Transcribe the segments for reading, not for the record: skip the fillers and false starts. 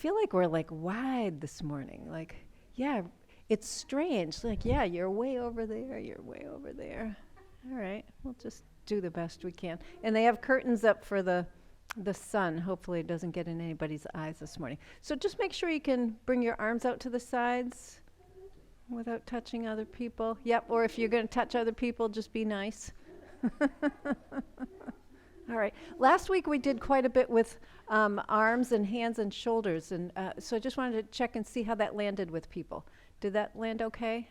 feel like we're like wide this morning. Like, yeah, it's strange. Like, yeah, you're way over there, you're way over there. All right, we'll just do the best we can. And they have curtains up for the sun. Hopefully it doesn't get in anybody's eyes this morning. So just make sure you can bring your arms out to the sides without touching other people. Yep, or if you're going to touch other people, just be nice. All right. Last week we did quite a bit with arms and hands and shoulders, and so I just wanted to check and see how that landed with people. Did that land okay?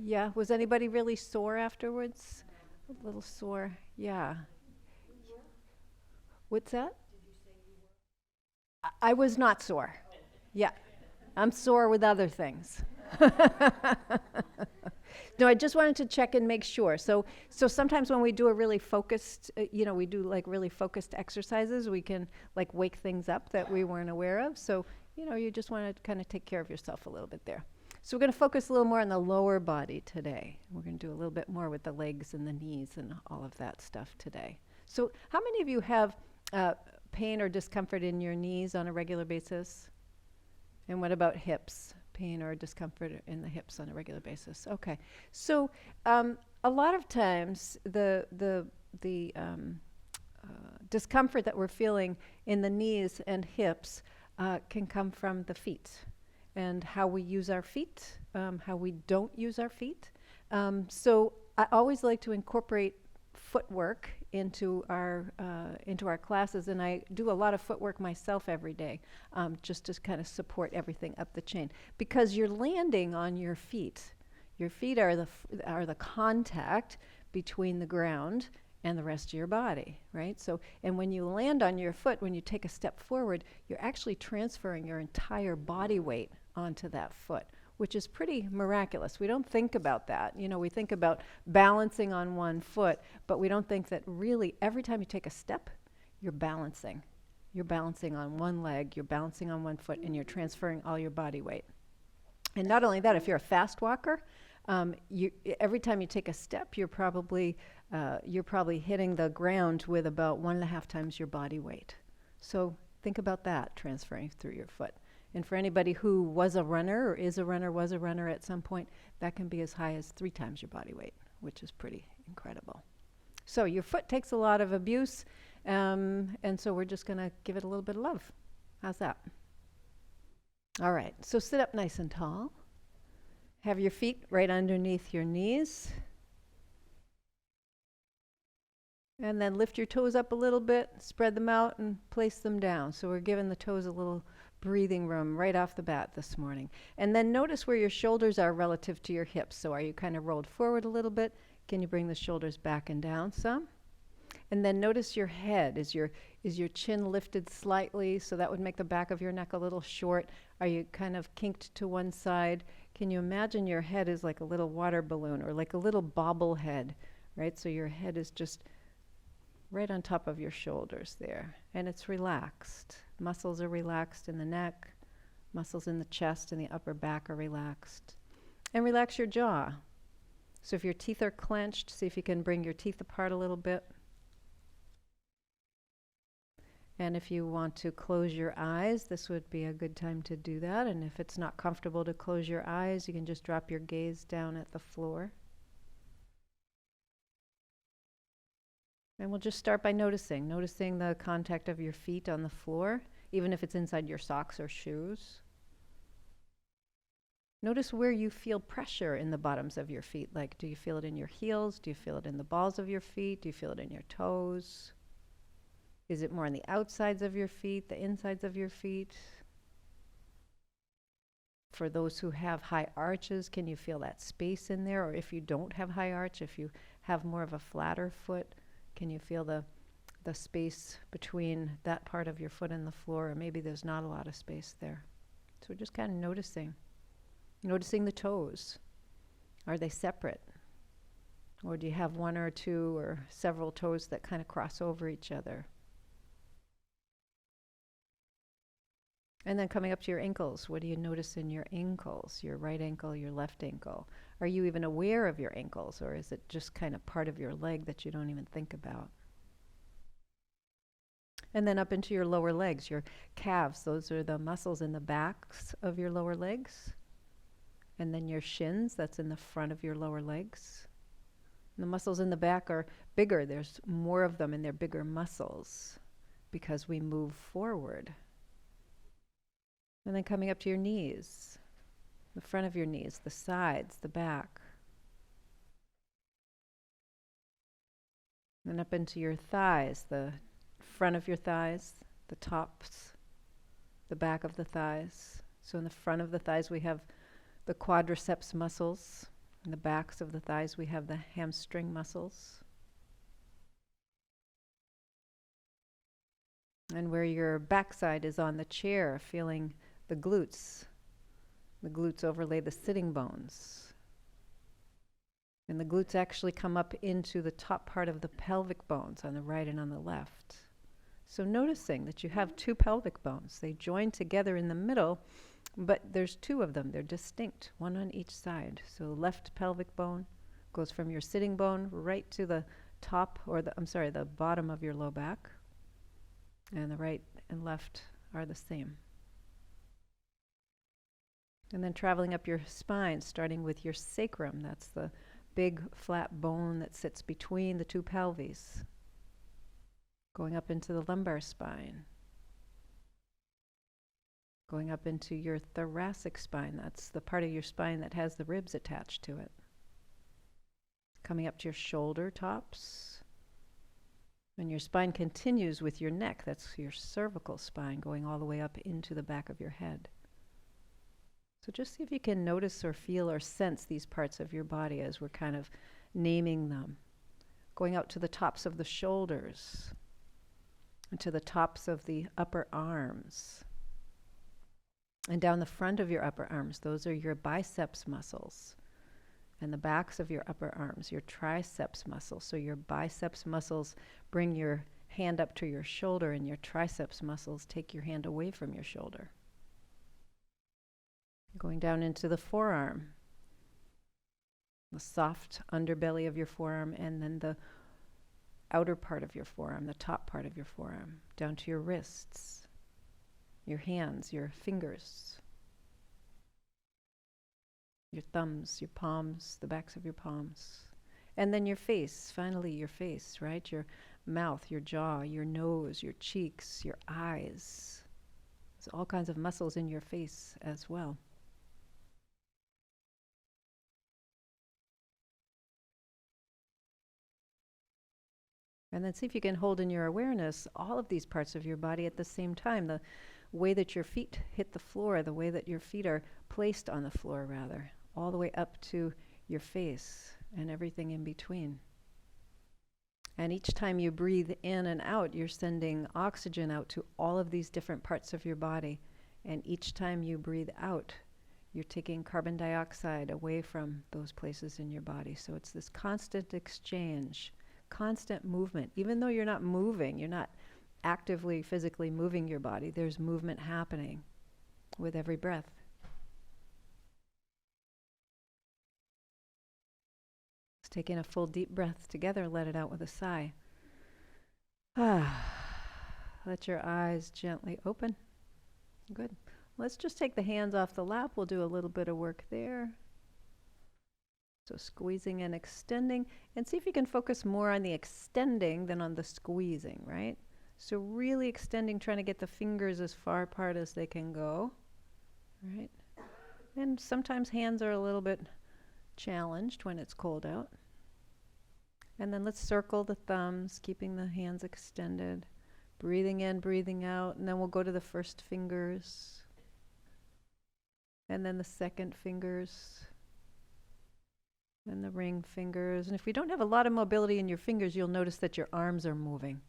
Yeah. Was anybody really sore afterwards? A little sore. Yeah. What's that? I was not sore. Yeah. I'm sore with other things. No, I just wanted to check and make sure. So sometimes when we do a really focused, we do like really focused exercises, we can like wake things up that we weren't aware of. So, you just want to kind of take care of yourself a little bit there. So we're going to focus a little more on the lower body today. We're going to do a little bit more with the legs and the knees and all of that stuff today. So how many of you have pain or discomfort in your knees on a regular basis? And what about hips? Pain or discomfort in the hips on a regular basis? Okay. So a lot of times the discomfort that we're feeling in the knees and hips can come from the feet and how we use our feet, how we don't use our feet. So I always like to incorporate footwork into our classes, and I do a lot of footwork myself every day, just to kind of support everything up the chain, because you're landing on your feet. Your feet are the contact between the ground and the rest of your body, right? So, and when you land on your foot, when you take a step forward, you're actually transferring your entire body weight onto that foot, which is pretty miraculous. We don't think about that. We think about balancing on one foot, but we don't think that really every time you take a step, you're balancing. You're balancing on one leg, you're balancing on one foot, and you're transferring all your body weight. And not only that, if you're a fast walker, every time you take a step, you're probably hitting the ground with about 1.5 times your body weight. So think about that transferring through your foot. And for anybody who was a runner or is a runner, was a runner at some point, that can be as high as 3 times your body weight, which is pretty incredible. So your foot takes a lot of abuse, and so we're just going to give it a little bit of love. How's that? All right, so sit up nice and tall. Have your feet right underneath your knees. And then lift your toes up a little bit, spread them out, and place them down. So we're giving the toes a little breathing room right off the bat this morning. And then notice where your shoulders are relative to your hips. So are you kind of rolled forward a little bit? Can you bring the shoulders back and down some? And then notice your head. Is your chin lifted slightly? So that would make the back of your neck a little short. Are you kind of kinked to one side? Can you imagine your head is like a little water balloon or like a little bobblehead, right? So your head is just right on top of your shoulders there, and it's relaxed. Muscles are relaxed in the neck, muscles in the chest and the upper back are relaxed. And relax your jaw. So if your teeth are clenched, see if you can bring your teeth apart a little bit. And if you want to close your eyes, this would be a good time to do that. And if it's not comfortable to close your eyes, you can just drop your gaze down at the floor. And we'll just start by noticing the contact of your feet on the floor, even if it's inside your socks or shoes. Notice where you feel pressure in the bottoms of your feet. Like, do you feel it in your heels? Do you feel it in the balls of your feet? Do you feel it in your toes? Is it more on the outsides of your feet, the insides of your feet? For those who have high arches, can you feel that space in there? Or if you don't have high arch, if you have more of a flatter foot, can you feel the space between that part of your foot and the floor? Or maybe there's not a lot of space there. So we're just kind of noticing the toes. Are they separate? Or do you have one or two or several toes that kind of cross over each other? And then coming up to your ankles, what do you notice in your ankles? Your right ankle, your left ankle. Are you even aware of your ankles, or is it just kind of part of your leg that you don't even think about? And then up into your lower legs, your calves. Those are the muscles in the backs of your lower legs. And then your shins, that's in the front of your lower legs. And the muscles in the back are bigger. There's more of them and they're bigger muscles because we move forward. And then coming up to your knees, the front of your knees, the sides, the back. And up into your thighs, the front of your thighs, the tops, the back of the thighs. So in the front of the thighs we have the quadriceps muscles. In the backs of the thighs we have the hamstring muscles. And where your backside is on the chair, feeling the glutes. The glutes overlay the sitting bones. And the glutes actually come up into the top part of the pelvic bones on the right and on the left. So noticing that you have two pelvic bones. They join together in the middle, but there's two of them. They're distinct, one on each side. So left pelvic bone goes from your sitting bone right to the top, or the bottom of your low back. And the right and left are the same. And then traveling up your spine, starting with your sacrum. That's the big flat bone that sits between the two pelvises. Going up into the lumbar spine. Going up into your thoracic spine. That's the part of your spine that has the ribs attached to it. Coming up to your shoulder tops. And your spine continues with your neck. That's your cervical spine going all the way up into the back of your head. So just see if you can notice or feel or sense these parts of your body as we're kind of naming them. Going out to the tops of the shoulders, and to the tops of the upper arms. And down the front of your upper arms, those are your biceps muscles. And the backs of your upper arms, your triceps muscles. So your biceps muscles bring your hand up to your shoulder, and your triceps muscles take your hand away from your shoulder. Going down into the forearm, the soft underbelly of your forearm, and then the outer part of your forearm, the top part of your forearm, down to your wrists, your hands, your fingers, your thumbs, your palms, the backs of your palms. And then your face, finally your face, right? Your mouth, your jaw, your nose, your cheeks, your eyes. There's all kinds of muscles in your face as well. And then see if you can hold in your awareness all of these parts of your body at the same time. The way that your feet hit the floor, the way that your feet are placed on the floor, rather, all the way up to your face and everything in between. And each time you breathe in and out, you're sending oxygen out to all of these different parts of your body. And each time you breathe out, you're taking carbon dioxide away from those places in your body. So it's this constant exchange. Constant movement. Even though you're not moving, you're not actively physically moving your body, there's movement happening with every breath. Let's take in a full deep breath together, let it out with a sigh. Let your eyes gently open. Good. Let's just take the hands off the lap. We'll do a little bit of work there. So squeezing and extending, and see if you can focus more on the extending than on the squeezing, right? So really extending, trying to get the fingers as far apart as they can go, right? And sometimes hands are a little bit challenged when it's cold out. And then let's circle the thumbs, keeping the hands extended, breathing in, breathing out, and then we'll go to the first fingers, and then the second fingers, and the ring fingers. And if we don't have a lot of mobility in your fingers, you'll notice that your arms are moving,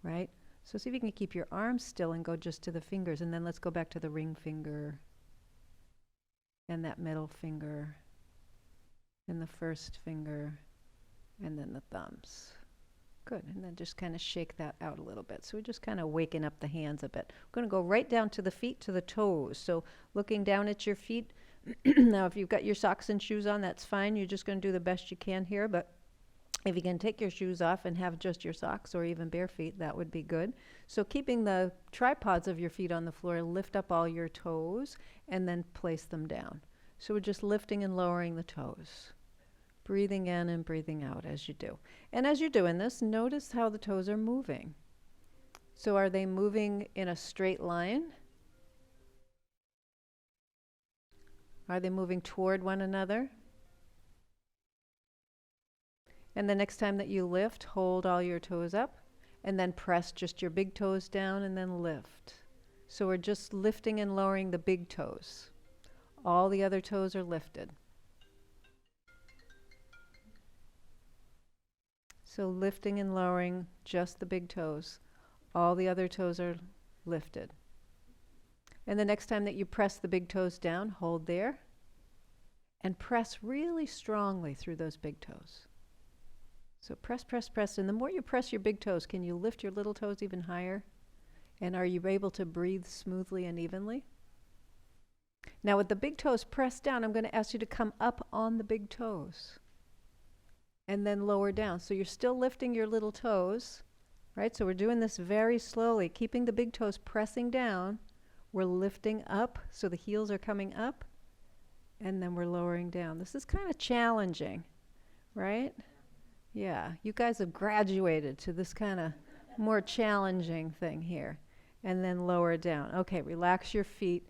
right? So see if you can keep your arms still and go just to the fingers. And then let's go back to the ring finger and that middle finger and the first finger and then the thumbs. Good. And then just kind of shake that out a little bit. So we're just kind of waking up the hands a bit. We're going to go right down to the feet, to the toes. So looking down at your feet. Now, if you've got your socks and shoes on, that's fine. You're just going to do the best you can here, but If you can take your shoes off and have just your socks or even bare feet, that would be good. So keeping the tripods of your feet on the floor, lift up all your toes and then place them down. So we're just lifting and lowering the toes. Breathing in and breathing out as you do. And as you're doing this, notice how the toes are moving. So are they moving in a straight line? Are they moving toward one another? And the next time that you lift, hold all your toes up and then press just your big toes down and then lift. So we're just lifting and lowering the big toes. All the other toes are lifted. So lifting and lowering just the big toes. All the other toes are lifted. And the next time that you press the big toes down, hold there and press really strongly through those big toes. So press, press, press. And the more you press your big toes, can you lift your little toes even higher? And are you able to breathe smoothly and evenly? Now with the big toes pressed down, I'm going to ask you to come up on the big toes and then lower down. So you're still lifting your little toes, right? So we're doing this very slowly, keeping the big toes pressing down. We're lifting up, so the heels are coming up, and then we're lowering down. This is kind of challenging, right? Yeah, you guys have graduated to this kind of more challenging thing here. And then lower down. Okay, relax your feet.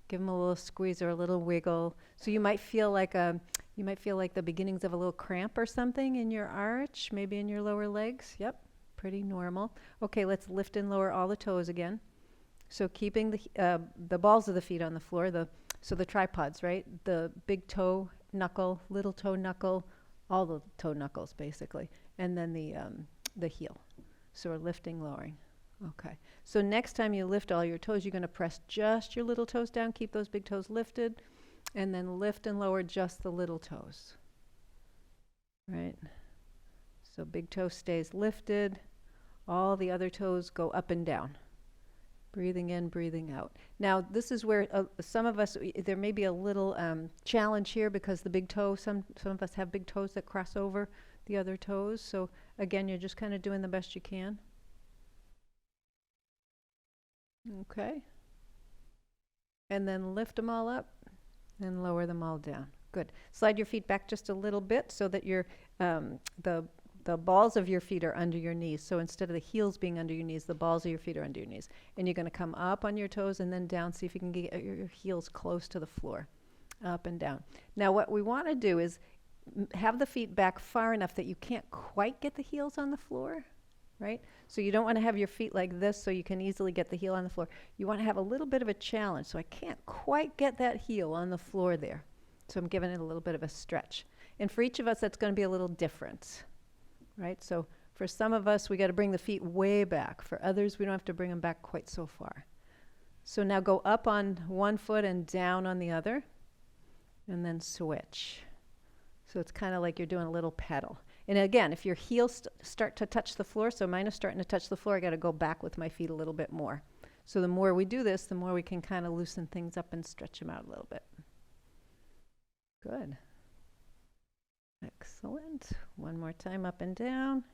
Give them a little squeeze or a little wiggle. So you might feel like the beginnings of a little cramp or something in your arch, maybe in your lower legs. Yep, pretty normal. Okay, let's lift and lower all the toes again. So keeping the balls of the feet on the floor, so the tripods, right? The big toe knuckle, little toe knuckle, all the toe knuckles basically, and then the heel. So we're lifting, lowering. Okay. So next time you lift all your toes, you're going to press just your little toes down, keep those big toes lifted, and then lift and lower just the little toes. Right? So big toe stays lifted. All the other toes go up and down. Breathing in, breathing out. Now, this is where some of us, there may be a little challenge here because the big toe, some of us have big toes that cross over the other toes. So again, you're just kind of doing the best you can. Okay. And then lift them all up and lower them all down. Good. Slide your feet back just a little bit so that your the balls of your feet are under your knees. So instead of the heels being under your knees, the balls of your feet are under your knees. And you're going to come up on your toes and then down. See if you can get your heels close to the floor. Up and down. Now what we want to do is have the feet back far enough that you can't quite get the heels on the floor. Right? So you don't want to have your feet like this so you can easily get the heel on the floor. You want to have a little bit of a challenge. So I can't quite get that heel on the floor there. So I'm giving it a little bit of a stretch. And for each of us, that's going to be a little different. Right? So for some of us, we got to bring the feet way back. For others, we don't have to bring them back quite so far. So now go up on one foot and down on the other. And then switch. So it's kind of like you're doing a little pedal. And again, if your heels start to touch the floor, so mine is starting to touch the floor, I got to go back with my feet a little bit more. So the more we do this, the more we can kind of loosen things up and stretch them out a little bit. Good. Excellent. One more time, up and down.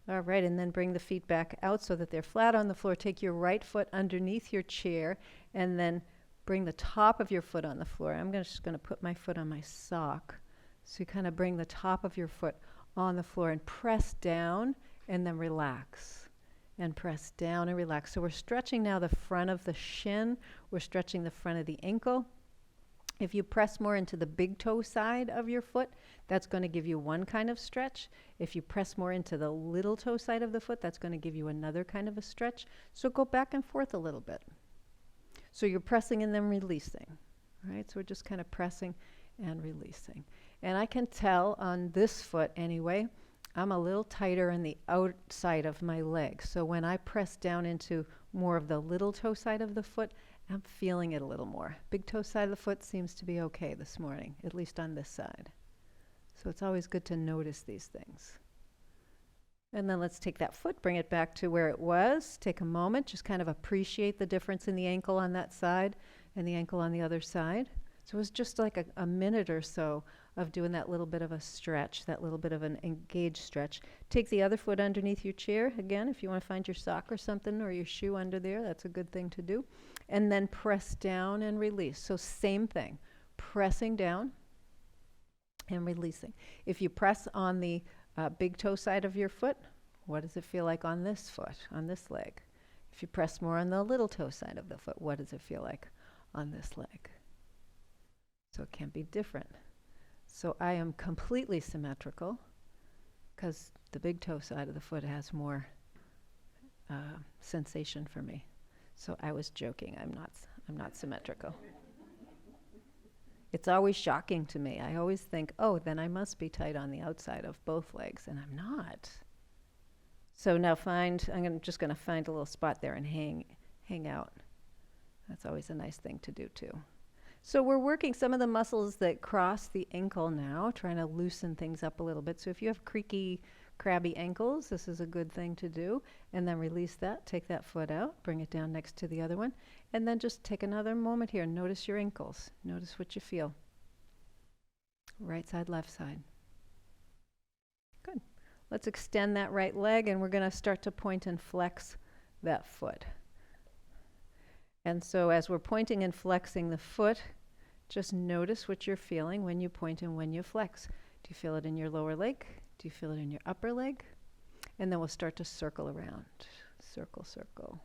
All right, and then bring the feet back out so that they're flat on the floor. Take your right foot underneath your chair and then bring the top of your foot on the floor. I'm just going to put my foot on my sock. So you kind of bring the top of your foot on the floor and press down and then relax. And press down and relax. So we're stretching now the front of the shin. We're stretching the front of the ankle. If you press more into the big toe side of your foot, that's going to give you one kind of stretch. If you press more into the little toe side of the foot, that's going to give you another kind of a stretch. So go back and forth a little bit. So you're pressing and then releasing. Right? So we're just kind of pressing and releasing. And I can tell on this foot anyway, I'm a little tighter on the outside of my leg. So when I press down into more of the little toe side of the foot, I'm feeling it a little more. Big toe side of the foot seems to be okay this morning, at least on this side. So it's always good to notice these things. And then let's take that foot, bring it back to where it was. Take a moment, just kind of appreciate the difference in the ankle on that side and the ankle on the other side. So it was just like a minute or so of doing that little bit of a stretch, that little bit of an engaged stretch. Take the other foot underneath your chair. Again, if you want to find your sock or something or your shoe under there, that's a good thing to do. And then press down and release. So same thing, pressing down and releasing. If you press on the big toe side of your foot, what does it feel like on this foot, on this leg? If you press more on the little toe side of the foot, what does it feel like on this leg? So it can be different. So I am completely symmetrical because the big toe side of the foot has more sensation for me. So I was joking. I'm not symmetrical. It's always shocking to me. I always think, oh, then I must be tight on the outside of both legs, and I'm not. So now just going to find a little spot there and hang out. That's always a nice thing to do too. So we're working some of the muscles that cross the ankle now, trying to loosen things up a little bit. So if you have creaky, crabby ankles, this is a good thing to do. And then release that, take that foot out, bring it down next to the other one. And then just take another moment here. Notice your ankles. Notice what you feel. Right side, left side. Good. Let's extend that right leg, and we're going to start to point and flex that foot. And so as we're pointing and flexing the foot, just notice what you're feeling when you point and when you flex. Do you feel it in your lower leg? Do you feel it in your upper leg? And then we'll start to circle around. Circle, circle.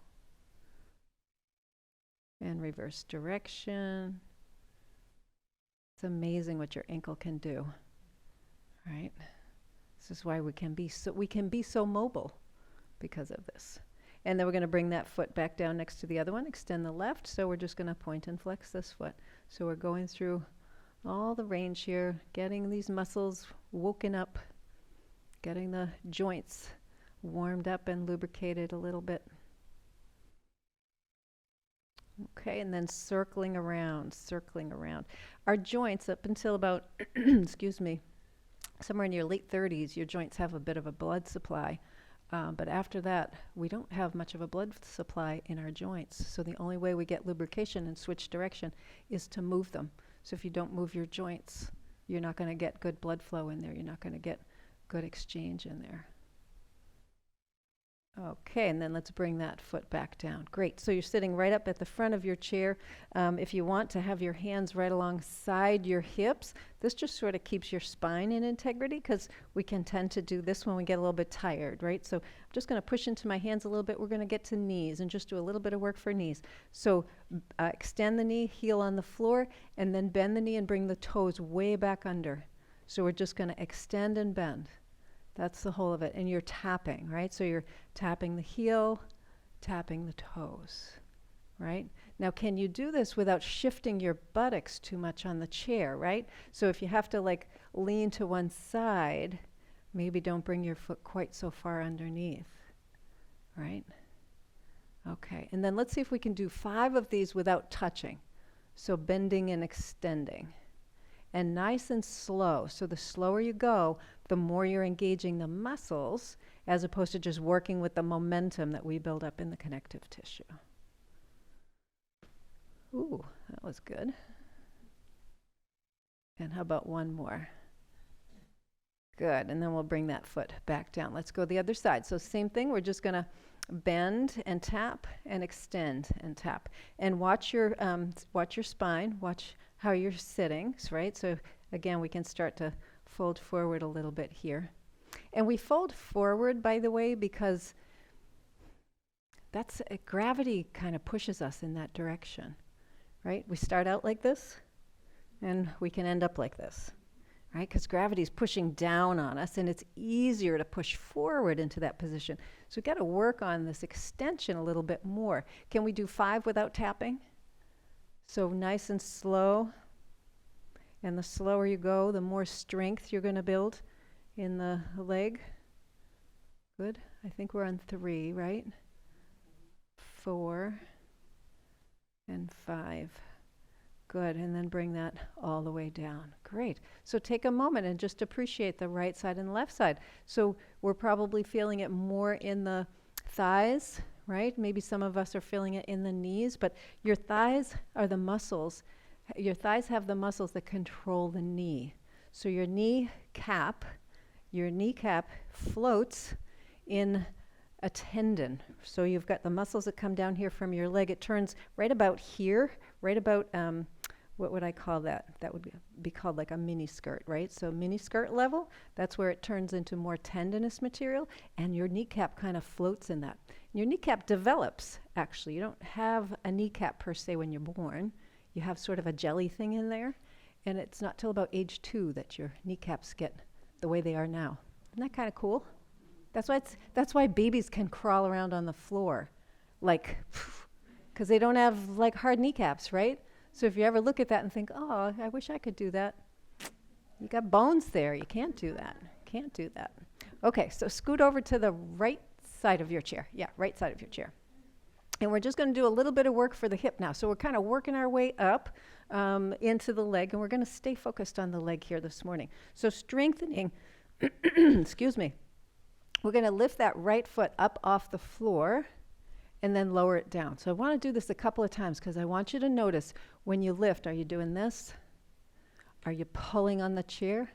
And reverse direction. It's amazing what your ankle can do, right? This is why we can be so mobile because of this. And then we're going to bring that foot back down next to the other one, extend the left. So we're just going to point and flex this foot. So we're going through all the range here, getting these muscles woken up, getting the joints warmed up and lubricated a little bit. Okay, and then circling around, circling around. Our joints up until about, excuse me, somewhere in your late 30s, your joints have a bit of a blood supply. But after that, we don't have much of a blood supply in our joints. So the only way we get lubrication and switch direction is to move them. So if you don't move your joints, you're not going to get good blood flow in there. You're not going to get good exchange in there. Okay, and then let's bring that foot back down. Great. So you're sitting right up at the front of your chair. If you want to have your hands right alongside your hips, this just sort of keeps your spine in integrity, because we can tend to do this when we get a little bit tired, right? So I'm just going to push into my hands a little bit. We're going to get to knees and just do a little bit of work for knees. So extend the knee, heel on the floor, and then bend the knee and bring the toes way back under. So we're just going to extend and bend. That's the whole of it. And you're tapping, right? So you're tapping the heel, tapping the toes, right? Now, can you do this without shifting your buttocks too much on the chair, right? So if you have to like lean to one side, maybe don't bring your foot quite so far underneath, right? Okay, and then let's see if we can do 5 of these without touching. So bending and extending. And nice and slow. So the slower you go, the more you're engaging the muscles, as opposed to just working with the momentum that we build up in the connective tissue. Ooh, that was good. And how about one more? Good, and then we'll bring that foot back down. Let's go the other side. So same thing, we're just gonna bend and tap and extend and tap. And watch your spine, watch how you're sitting, right? So again, we can start to fold forward a little bit here. And we fold forward, by the way, because gravity kind of pushes us in that direction, right? We start out like this, and we can end up like this, right? Because gravity is pushing down on us, and it's easier to push forward into that position. So we've got to work on this extension a little bit more. Can we do 5 without tapping? So nice and slow, and the slower you go, the more strength you're going to build in the leg. Good. I think we're on 3, right? 4 and 5. Good, and then bring that all the way down. Great. So take a moment and just appreciate the right side and the left side. So we're probably feeling it more in the thighs, right? Maybe some of us are feeling it in the knees, but your thighs are the muscles Your thighs have the muscles that control the knee. So your kneecap floats in a tendon. So you've got the muscles that come down here from your leg. It turns right about here, right about, what would I call that? That would be called like a mini skirt, right? So mini skirt level, that's where it turns into more tendinous material, and your kneecap kind of floats in that. Your kneecap develops, actually. You don't have a kneecap per se when you're born. You have sort of a jelly thing in there, and it's not till about age 2 that your kneecaps get the way they are now. Isn't that kind of cool? That's why babies can crawl around on the floor, like, because they don't have like hard kneecaps, right? So if you ever look at that and think, oh, I wish I could do that, you got bones there. You can't do that. Can't do that. Okay, so scoot over to the right side of your chair. Yeah, right side of your chair. And we're just going to do a little bit of work for the hip now. So we're kind of working our way up into the leg, and we're going to stay focused on the leg here this morning. So strengthening, excuse me, we're going to lift that right foot up off the floor and then lower it down. So I want to do this a couple of times because I want you to notice when you lift, are you doing this? Are you pulling on the chair?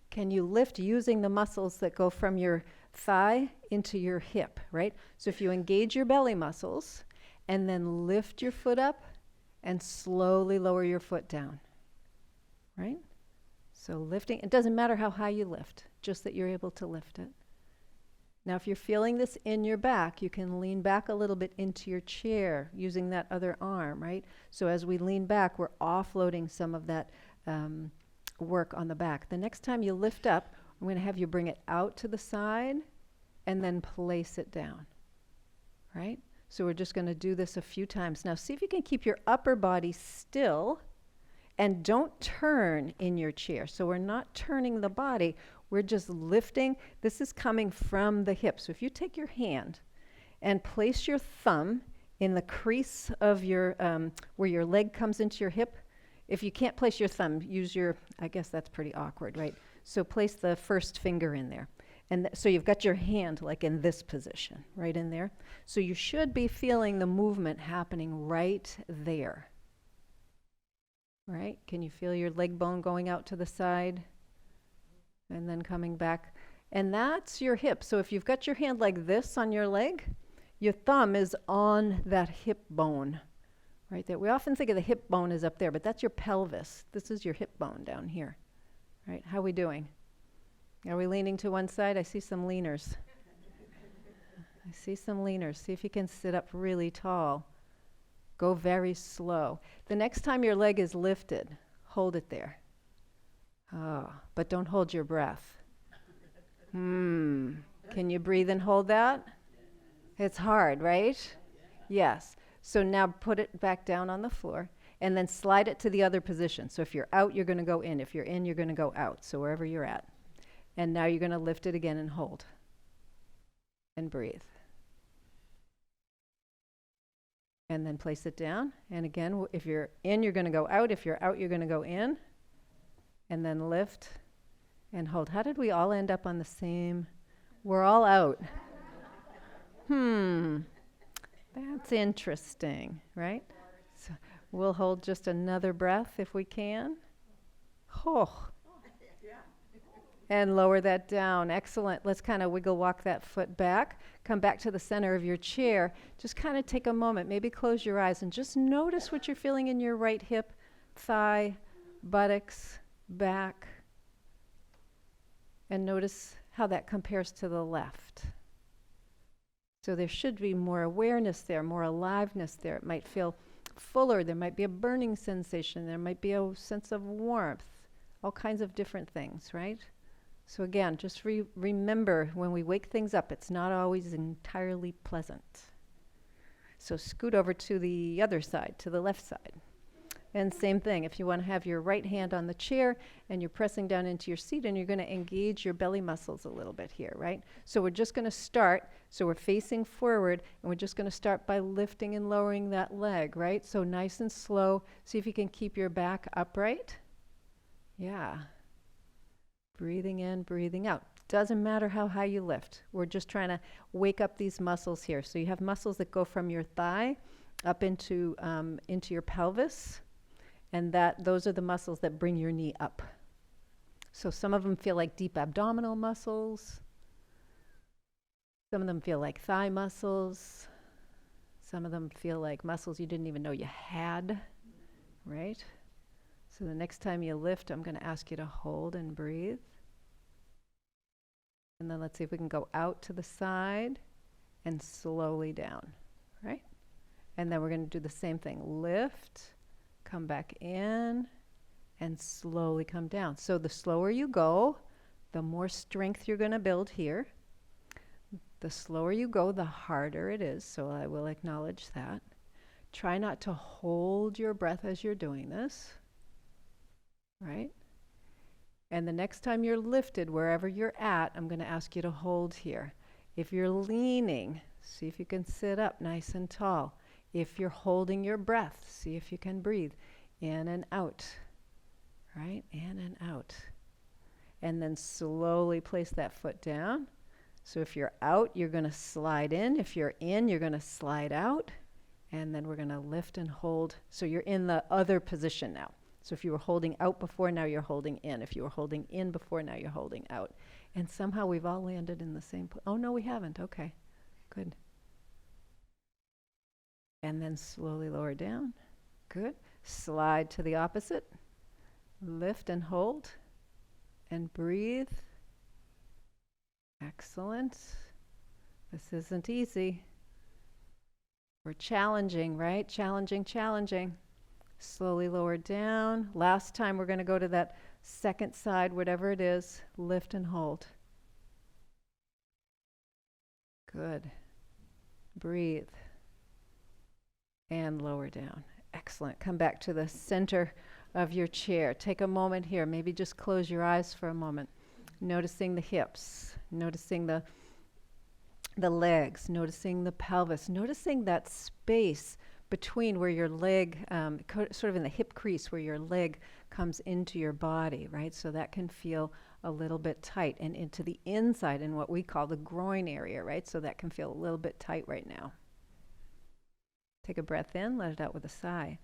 Can you lift using the muscles that go from your thigh into your hip, right? So if you engage your belly muscles and then lift your foot up and slowly lower your foot down, right? So lifting, it doesn't matter how high you lift, just that you're able to lift it. Now, if you're feeling this in your back, you can lean back a little bit into your chair using that other arm, right? So as we lean back, we're offloading some of that work on the back. The next time you lift up, I'm going to have you bring it out to the side and then place it down, right? So we're just going to do this a few times. Now, see if you can keep your upper body still and don't turn in your chair. So we're not turning the body. We're just lifting. This is coming from the hip. So if you take your hand and place your thumb in the crease of your, where your leg comes into your hip. If you can't place your thumb, use your, I guess that's pretty awkward, right? So place the first finger in there. And so you've got your hand like in this position, right in there. So you should be feeling the movement happening right there. Right? Can you feel your leg bone going out to the side? And then coming back. And that's your hip. So if you've got your hand like this on your leg, your thumb is on that hip bone, right there. We often think of the hip bone as up there, but that's your pelvis. This is your hip bone down here, right? How are we doing? Are we leaning to one side? I see some leaners. I see some leaners. See if you can sit up really tall. Go very slow. The next time your leg is lifted, hold it there. Oh, but don't hold your breath. Can you breathe and hold that? It's hard, right? Yes. So now put it back down on the floor and then slide it to the other position. So if you're out, you're going to go in. If you're in, you're going to go out. So wherever you're at. And now you're going to lift it again and hold. And breathe. And then place it down. And again, if you're in, you're going to go out. If you're out, you're going to go in. And then lift and hold. How did we all end up on the same? We're all out. That's interesting, right? So we'll hold just another breath if we can. Oh. And lower that down. Excellent. Let's kind of wiggle walk that foot back. Come back to the center of your chair. Just kind of take a moment. Maybe close your eyes and just notice what you're feeling in your right hip, thigh, buttocks, back. And notice how that compares to the left. So there should be more awareness there, more aliveness there. It might feel fuller. There might be a burning sensation. There might be a sense of warmth. All kinds of different things, right? So again, just remember when we wake things up, it's not always entirely pleasant. So scoot over to the other side, to the left side. And same thing, if you want to have your right hand on the chair and you're pressing down into your seat and you're going to engage your belly muscles a little bit here, right? So we're just going to start, so we're facing forward and we're just going to start by lifting and lowering that leg, right? So nice and slow. See if you can keep your back upright. Yeah. Breathing in, breathing out. Doesn't matter how high you lift. We're just trying to wake up these muscles here. So you have muscles that go from your thigh up into your pelvis. And those are the muscles that bring your knee up. So some of them feel like deep abdominal muscles. Some of them feel like thigh muscles. Some of them feel like muscles you didn't even know you had, right? So the next time you lift, I'm going to ask you to hold and breathe. And then let's see if we can go out to the side and slowly down, right? And then we're going to do the same thing. Lift, come back in, and slowly come down. So the slower you go, the more strength you're going to build here. The slower you go, the harder it is, so I will acknowledge that. Try not to hold your breath as you're doing this, right? And the next time you're lifted, wherever you're at, I'm going to ask you to hold here. If you're leaning, see if you can sit up nice and tall. If you're holding your breath, see if you can breathe in and out, right? In and out. And then slowly place that foot down. So if you're out, you're going to slide in. If you're in, you're going to slide out. And then we're going to lift and hold. So you're in the other position now. So if you were holding out before, now you're holding in. If you were holding in before, now you're holding out. And somehow we've all landed in the same place. Oh, no, we haven't. Okay, good. And then slowly lower down. Good. Slide to the opposite. Lift and hold. And breathe. Excellent. This isn't easy. We're challenging, right? Challenging, challenging. Slowly lower down. Last time we're going to go to that second side, whatever it is. Lift and hold. Good. Breathe. And lower down. Excellent. Come back to the center of your chair. Take a moment here. Maybe just close your eyes for a moment. Noticing the hips. Noticing the legs. Noticing the pelvis. Noticing that space between where your leg, sort of in the hip crease where your leg comes into your body, right? So that can feel a little bit tight, and into the inside in what we call the groin area, right? So that can feel a little bit tight right now. Take a breath in, let it out with a sigh.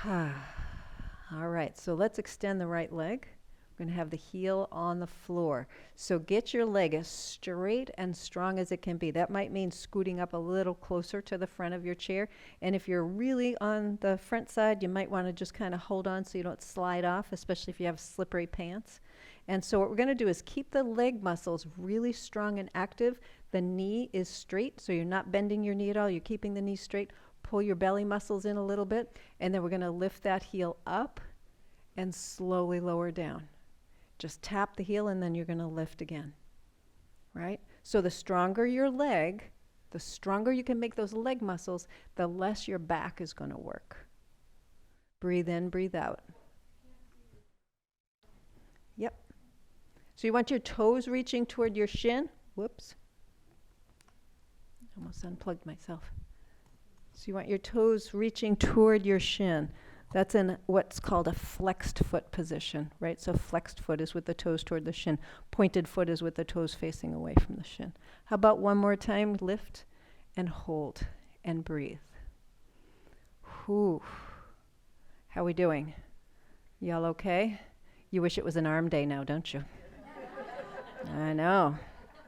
All right, so let's extend the right leg. We're going to have the heel on the floor. So get your leg as straight and strong as it can be. That might mean scooting up a little closer to the front of your chair. And if you're really on the front side, you might want to just kind of hold on so you don't slide off, especially if you have slippery pants. And so what we're going to do is keep the leg muscles really strong and active. The knee is straight, so you're not bending your knee at all. You're keeping the knee straight. Pull your belly muscles in a little bit. And then we're going to lift that heel up and slowly lower down. Just tap the heel and then you're going to lift again, right? So the stronger your leg, the stronger you can make those leg muscles, the less your back is going to work. Breathe in, breathe out. Yep. So you want your toes reaching toward your shin. Whoops. Almost unplugged myself. So you want your toes reaching toward your shin. That's in what's called a flexed foot position, right? So flexed foot is with the toes toward the shin. Pointed foot is with the toes facing away from the shin. How about one more time? Lift and hold and breathe. Whew. How are we doing? Y'all okay? You wish it was an arm day now, don't you? I know.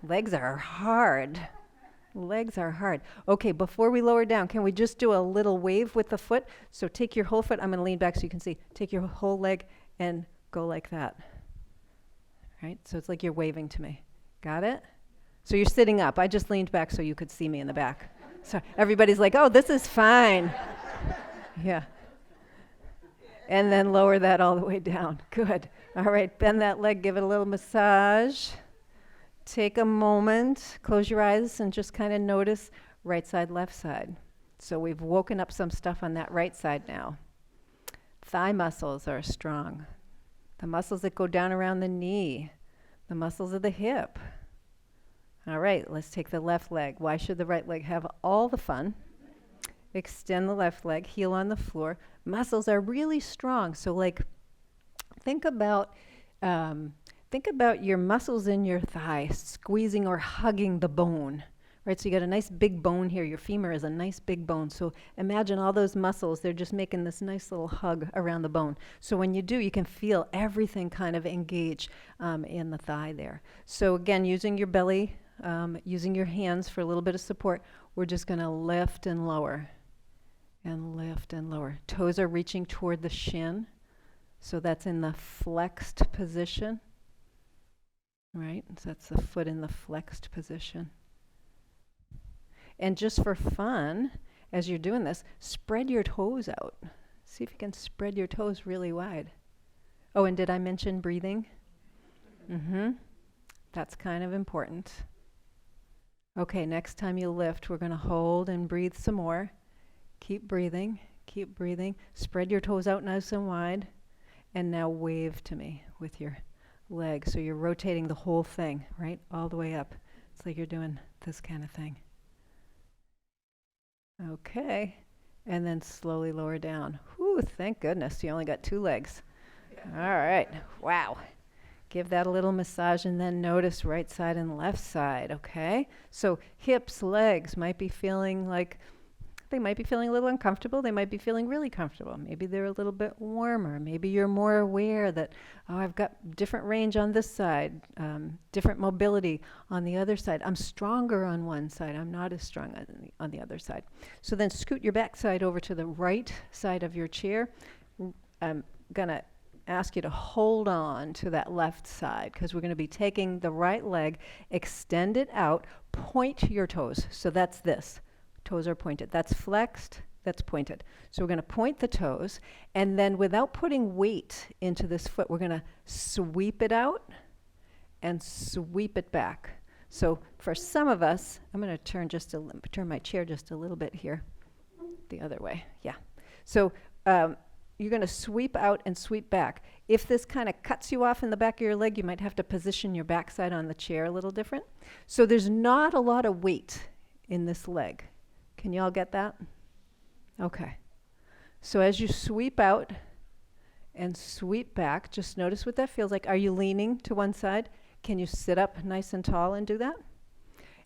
Legs are hard. Legs are hard. Okay, before we lower down, can we just do a little wave with the foot? So take your whole foot. I'm going to lean back so you can see. Take your whole leg and go like that. Right? So it's like you're waving to me. Got it? So you're sitting up. I just leaned back so you could see me in the back. So everybody's like, oh, this is fine. Yeah. And then lower that all the way down. Good. All right, bend that leg. Give it a little massage. Take a moment, close your eyes, and just kind of notice right side, left side. So we've woken up some stuff on that right side now. Thigh muscles are strong. The muscles that go down around the knee. The muscles of the hip. All right, let's take the left leg. Why should the right leg have all the fun? Extend the left leg, heel on the floor. Muscles are really strong. So think about your muscles in your thigh squeezing or hugging the bone, right? So you got a nice big bone here. Your femur is a nice big bone. So imagine all those muscles, they're just making this nice little hug around the bone. So when you do, you can feel everything kind of engage in the thigh there. So again, using your belly, using your hands for a little bit of support, we're just going to lift and lower and lift and lower. Toes are reaching toward the shin. So that's in the flexed position, right? So that's the foot in the flexed position. And just for fun, as you're doing this, spread your toes out. See if you can spread your toes really wide. Oh, and did I mention breathing? That's kind of important. Okay, next time you lift, we're going to hold and breathe some more. Keep breathing, keep breathing. Spread your toes out nice and wide. And now wave to me with your leg. So you're rotating the whole thing, right? All the way up. It's like you're doing this kind of thing. Okay. And then slowly lower down. Whew, thank goodness you only got 2 legs. All right. Wow. Give that a little massage and then notice right side and left side, okay? So hips, legs might be feeling like they might be feeling a little uncomfortable. They might be feeling really comfortable. Maybe they're a little bit warmer. Maybe you're more aware that, oh, I've got different range on this side, different mobility on the other side. I'm stronger on one side. I'm not as strong on the other side. So then scoot your backside over to the right side of your chair. I'm going to ask you to hold on to that left side because we're going to be taking the right leg, extend it out, point your toes. So that's this. Toes are pointed. That's flexed, that's pointed. So we're going to point the toes, and then without putting weight into this foot, we're going to sweep it out and sweep it back. So for some of us, I'm going to turn my chair just a little bit here, the other way. Yeah. So you're going to sweep out and sweep back. If this kind of cuts you off in the back of your leg, you might have to position your backside on the chair a little different. So there's not a lot of weight in this leg. Can you all get that? Okay. So as you sweep out and sweep back, just notice what that feels like. Are you leaning to one side? Can you sit up nice and tall and do that?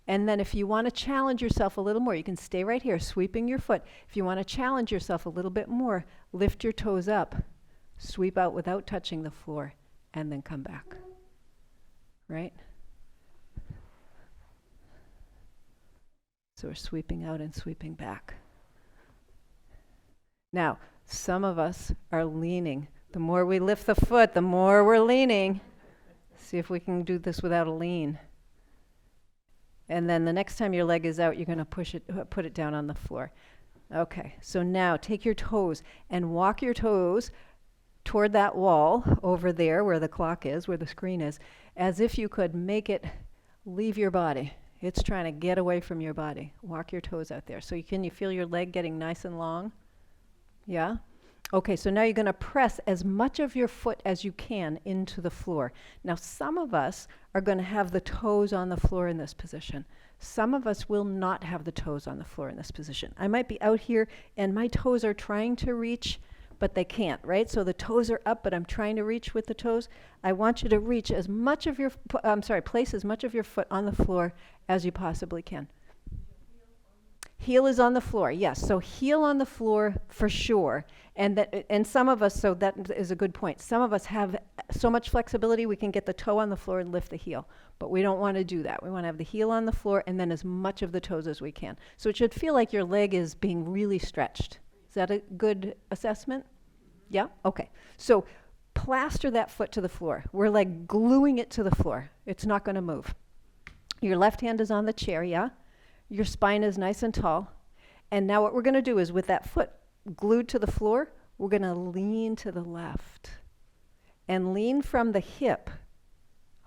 And then if you want to challenge yourself a little more, you can stay right here, sweeping your foot. If you want to challenge yourself a little bit more, lift your toes up, sweep out without touching the floor, and then come back. Right? So we're sweeping out and sweeping back. Now, some of us are leaning. The more we lift the foot, the more we're leaning. See if we can do this without a lean. And then the next time your leg is out, you're going to put it down on the floor. Okay, so now take your toes and walk your toes toward that wall over there where the clock is, where the screen is, as if you could make it leave your body. It's trying to get away from your body. Walk your toes out there. So can you feel your leg getting nice and long? Yeah? Okay, so now you're going to press as much of your foot as you can into the floor. Now, some of us are going to have the toes on the floor in this position. Some of us will not have the toes on the floor in this position. I might be out here and my toes are trying to reach, but they can't, right? So the toes are up, but I'm trying to reach with the toes. I want you to reach as much of your, place as much of your foot on the floor as you possibly can. Heel is on the floor, yes. So heel on the floor for sure. And some of us, so that is a good point. Some of us have so much flexibility we can get the toe on the floor and lift the heel. But we don't want to do that. We want to have the heel on the floor and then as much of the toes as we can. So it should feel like your leg is being really stretched. Is that a good assessment? Yeah? Okay. So plaster that foot to the floor. We're like gluing it to the floor. It's not going to move. Your left hand is on the chair, yeah? Your spine is nice and tall. And now what we're going to do is with that foot glued to the floor, we're going to lean to the left and lean from the hip.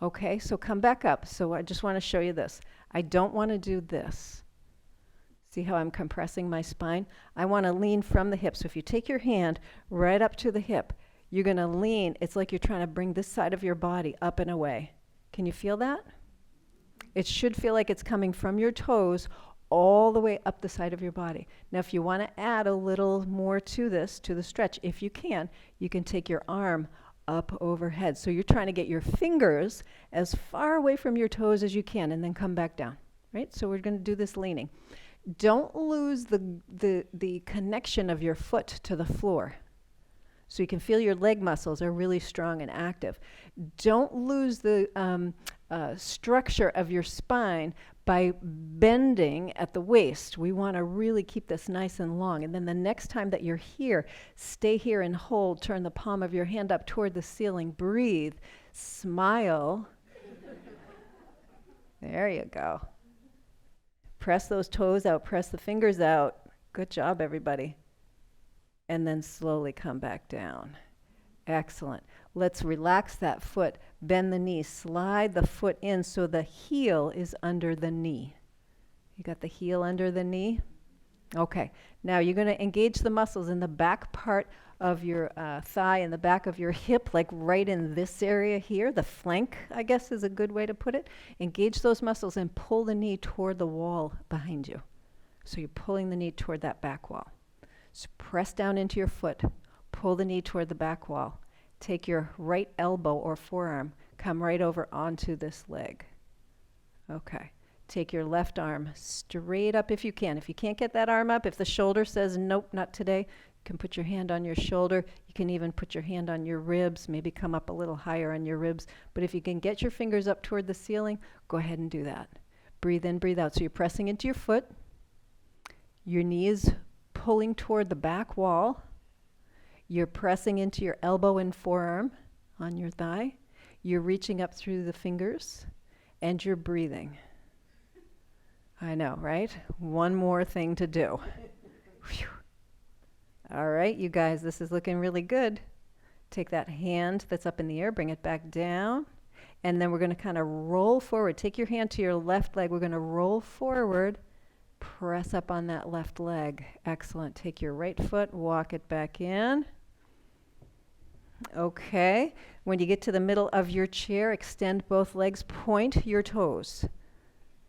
Okay, so come back up. So I just want to show you this. I don't want to do this. See how I'm compressing my spine? I want to lean from the hip. So if you take your hand right up to the hip, you're going to lean. It's like you're trying to bring this side of your body up and away. Can you feel that? It should feel like it's coming from your toes all the way up the side of your body. Now, if you want to add a little more to this, to the stretch, if you can take your arm up overhead. So you're trying to get your fingers as far away from your toes as you can and then come back down. right? So we're going to do this leaning. Don't lose the connection of your foot to the floor. So you can feel your leg muscles are really strong and active. Don't lose the structure of your spine by bending at the waist. We want to really keep this nice and long. And then the next time that you're here, stay here and hold. Turn the palm of your hand up toward the ceiling. Breathe. Smile. There you go. Press those toes out. Press the fingers out. Good job, everybody. And then slowly come back down. Excellent. Let's relax that foot. Bend the knee. Slide the foot in so the heel is under the knee. You got the heel under the knee? Okay. Now you're going to engage the muscles in the back part of your thigh and the back of your hip, like right in this area here. The flank, I guess, is a good way to put it. Engage those muscles and pull the knee toward the wall behind you. So you're pulling the knee toward that back wall. So press down into your foot. Pull the knee toward the back wall. Take your right elbow or forearm. Come right over onto this leg. Okay. Take your left arm straight up if you can. If you can't get that arm up, if the shoulder says, nope, not today, you can put your hand on your shoulder. You can even put your hand on your ribs, maybe come up a little higher on your ribs. But if you can get your fingers up toward the ceiling, go ahead and do that. Breathe in, breathe out. So you're pressing into your foot. Your knee is pulling toward the back wall. You're pressing into your elbow and forearm on your thigh. You're reaching up through the fingers, and you're breathing. I know, right? One more thing to do. Whew. All right, you guys, this is looking really good. Take that hand that's up in the air, bring it back down, and then we're going to kind of roll forward. Take your hand to your left leg. We're going to roll forward. Press up on that left leg. Excellent. Take your right foot, walk it back in. Okay. When you get to the middle of your chair, extend both legs, point your toes.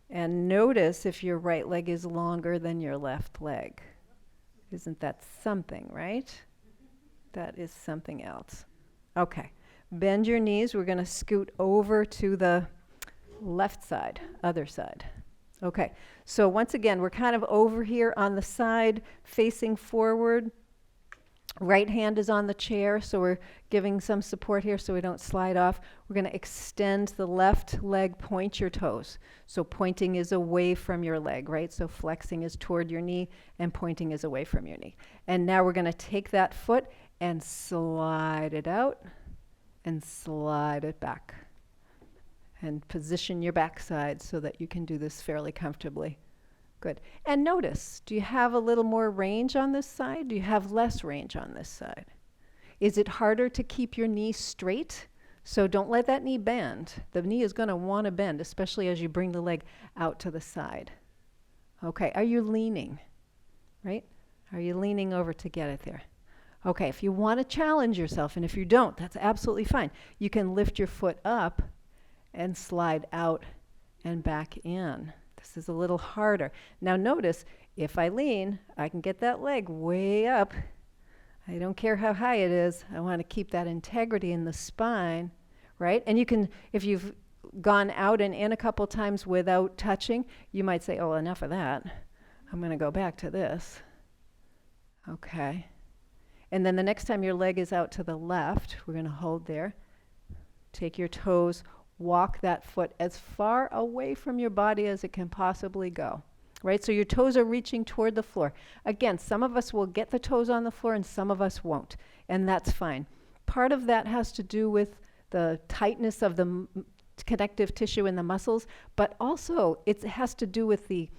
And notice if your right leg is longer than your left leg. Isn't that something, right? That is something else. Okay. Bend your knees. We're going to scoot over to the left side, other side. Okay, so once again, we're kind of over here on the side, facing forward. Right hand is on the chair, so we're giving some support here so we don't slide off. We're going to extend the left leg, point your toes. So pointing is away from your leg, right? So flexing is toward your knee, and pointing is away from your knee. And now we're going to take that foot and slide it out and slide it back. And position your backside so that you can do this fairly comfortably. Good. And notice, do you have a little more range on this side? Do you have less range on this side? Is it harder to keep your knee straight? So don't let that knee bend. The knee is going to want to bend, especially as you bring the leg out to the side. Okay, are you leaning? Right? Are you leaning over to get it there? Okay, if you want to challenge yourself, and if you don't, that's absolutely fine. You can lift your foot up and slide out and back in. This is a little harder. Now notice, if I lean, I can get that leg way up. I don't care how high it is. I want to keep that integrity in the spine, right? And you can, if you've gone out and in a couple times without touching, you might say, oh, enough of that. I'm going to go back to this. Okay. And then the next time your leg is out to the left, we're going to hold there. Take your toes, walk that foot as far away from your body as it can possibly go, right? So your toes are reaching toward the floor. Again, some of us will get the toes on the floor and some of us won't, and that's fine. Part of that has to do with the tightness of the connective tissue in the muscles, but also it has to do with the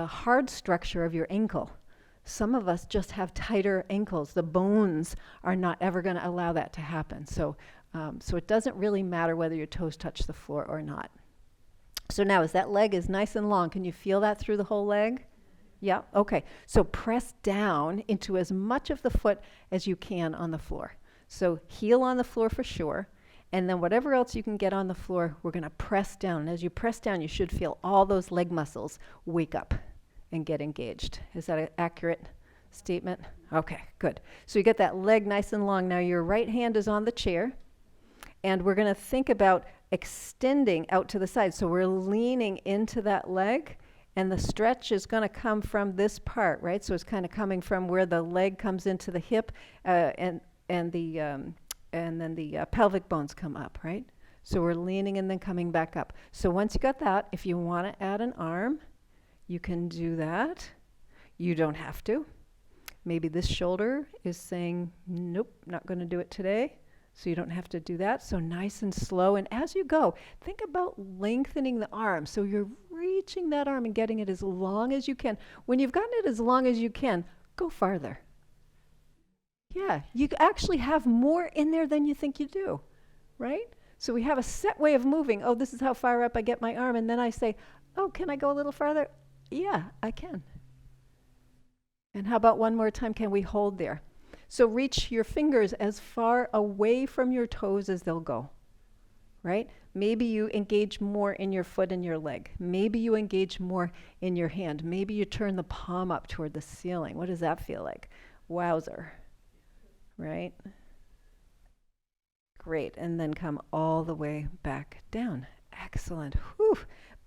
hard structure of your ankle. Some of us just have tighter ankles. The bones are not ever going to allow that to happen. So it doesn't really matter whether your toes touch the floor or not. So now as that leg is nice and long, can you feel that through the whole leg? Yeah, okay. So press down into as much of the foot as you can on the floor. So heel on the floor for sure. And then whatever else you can get on the floor, we're going to press down. And as you press down, you should feel all those leg muscles wake up and get engaged. Is that an accurate statement? Okay, good. So you get that leg nice and long. Now your right hand is on the chair. And we're going to think about extending out to the side. So we're leaning into that leg, and the stretch is going to come from this part, right? So it's kind of coming from where the leg comes into the hip, and then the pelvic bones come up, right? So we're leaning and then coming back up. So once you got that, if you want to add an arm, you can do that. You don't have to. Maybe this shoulder is saying, nope, not going to do it today. So you don't have to do that. So nice and slow. And as you go, think about lengthening the arm. So you're reaching that arm and getting it as long as you can. When you've gotten it as long as you can, go farther. Yeah, you actually have more in there than you think you do, right? So we have a set way of moving. Oh, this is how far up I get my arm. And then I say, oh, can I go a little farther? Yeah, I can. And how about one more time? Can we hold there? So reach your fingers as far away from your toes as they'll go, right? Maybe you engage more in your foot and your leg. Maybe you engage more in your hand. Maybe you turn the palm up toward the ceiling. What does that feel like? Wowzer, right? Great, and then come all the way back down. Excellent. Whew.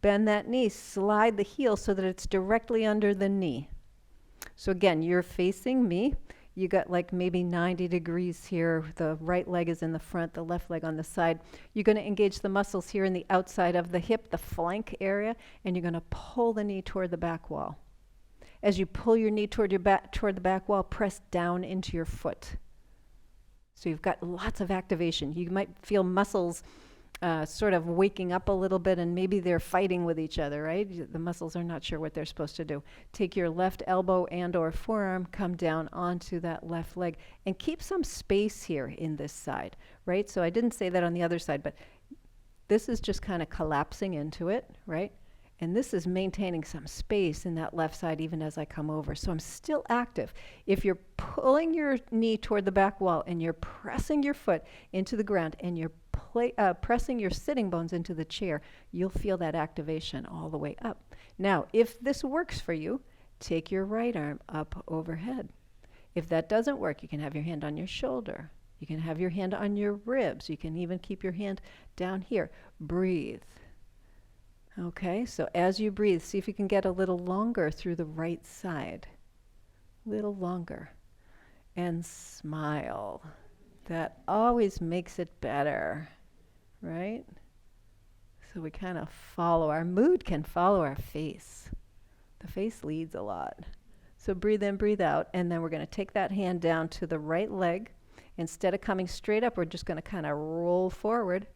Bend that knee, slide the heel so that it's directly under the knee. So again, you're facing me. You got like maybe 90 degrees here. The right leg is in the front, the left leg on the side. You're going to engage the muscles here in the outside of the hip, the flank area, and you're going to pull the knee toward the back wall. As you pull your knee toward the back wall, press down into your foot. So you've got lots of activation. You might feel muscles sort of waking up a little bit, and maybe they're fighting with each other, right? The muscles are not sure what they're supposed to do. Take your left elbow and or forearm, come down onto that left leg, and keep some space here in this side, right? So I didn't say that on the other side, but this is just kind of collapsing into it, right? And this is maintaining some space in that left side even as I come over. So I'm still active. If you're pulling your knee toward the back wall and you're pressing your foot into the ground and you're pressing your sitting bones into the chair, you'll feel that activation all the way up. Now, if this works for you, take your right arm up overhead. If that doesn't work, you can have your hand on your shoulder. You can have your hand on your ribs. You can even keep your hand down here. Breathe. Okay, so as you breathe, see if you can get a little longer through the right side. Little longer. And smile. That always makes it better, right? So we kind of follow, our mood can follow our face. The face leads a lot. So breathe in, breathe out, and then we're going to take that hand down to the right leg. Instead of coming straight up, we're just going to kind of roll forward.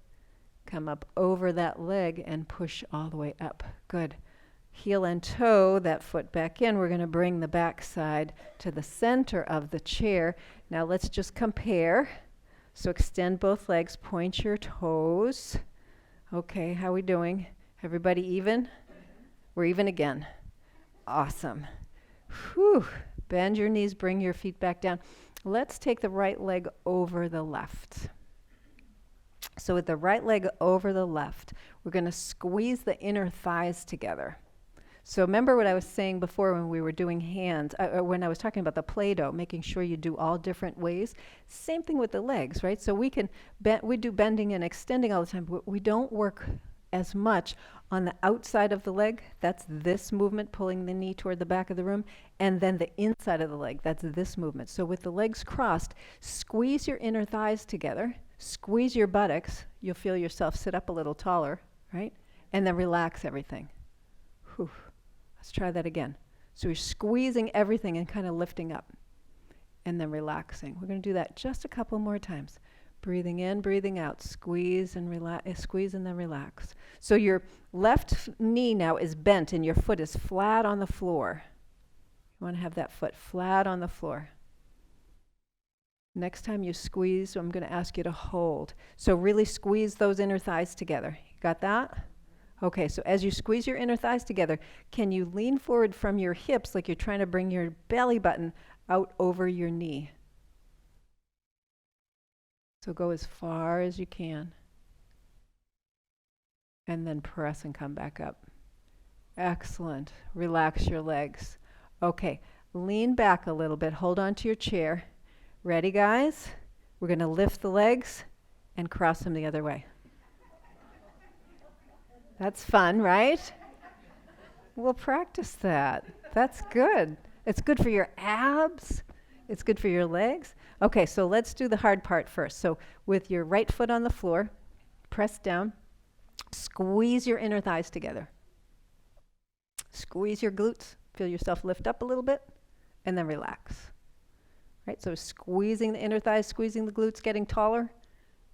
Come up over that leg and push all the way up. Good. Heel and toe that foot back in. We're going to bring the back side to the center of the chair. Now let's just compare. So extend both legs, point your toes. Okay, how are we doing? Everybody even? We're even again. Awesome. Whew. Bend your knees, bring your feet back down. Let's take the right leg over the left. So with the right leg over the left, we're going to squeeze the inner thighs together. So remember what I was saying before when we were doing hands, when I was talking about the Play-Doh, making sure you do all different ways. Same thing with the legs, right? So we do bending and extending all the time, but we don't work as much on the outside of the leg. That's this movement, pulling the knee toward the back of the room, and then the inside of the leg, that's this movement. So with the legs crossed, squeeze your inner thighs together, squeeze your buttocks. You'll feel yourself sit up a little taller, right? And then relax everything. Whew. Let's try that again. So you're squeezing everything and kind of lifting up and then relaxing. We're going to do that just a couple more times. Breathing in, breathing out. Squeeze and relax. Squeeze and then relax. So your left knee now is bent and your foot is flat on the floor. You want to have that foot flat on the floor. Next time you squeeze, I'm going to ask you to hold. So really squeeze those inner thighs together. You got that? Okay, so as you squeeze your inner thighs together, can you lean forward from your hips like you're trying to bring your belly button out over your knee? So go as far as you can. And then press and come back up. Excellent. Relax your legs. Okay, lean back a little bit. Hold on to your chair. Ready, guys? We're going to lift the legs and cross them the other way. That's fun, right? We'll practice that. That's good. It's good for your abs. It's good for your legs. Okay, so let's do the hard part first. So with your right foot on the floor, press down, squeeze your inner thighs together. Squeeze your glutes. Feel yourself lift up a little bit, and then relax. Right, so squeezing the inner thighs, squeezing the glutes, getting taller,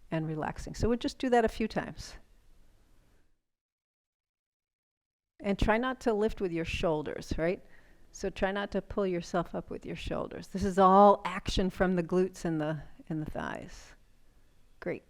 and relaxing. So we'll just do that a few times. And try not to lift with your shoulders, right? So try not to pull yourself up with your shoulders. This is all action from the glutes and the thighs. Great.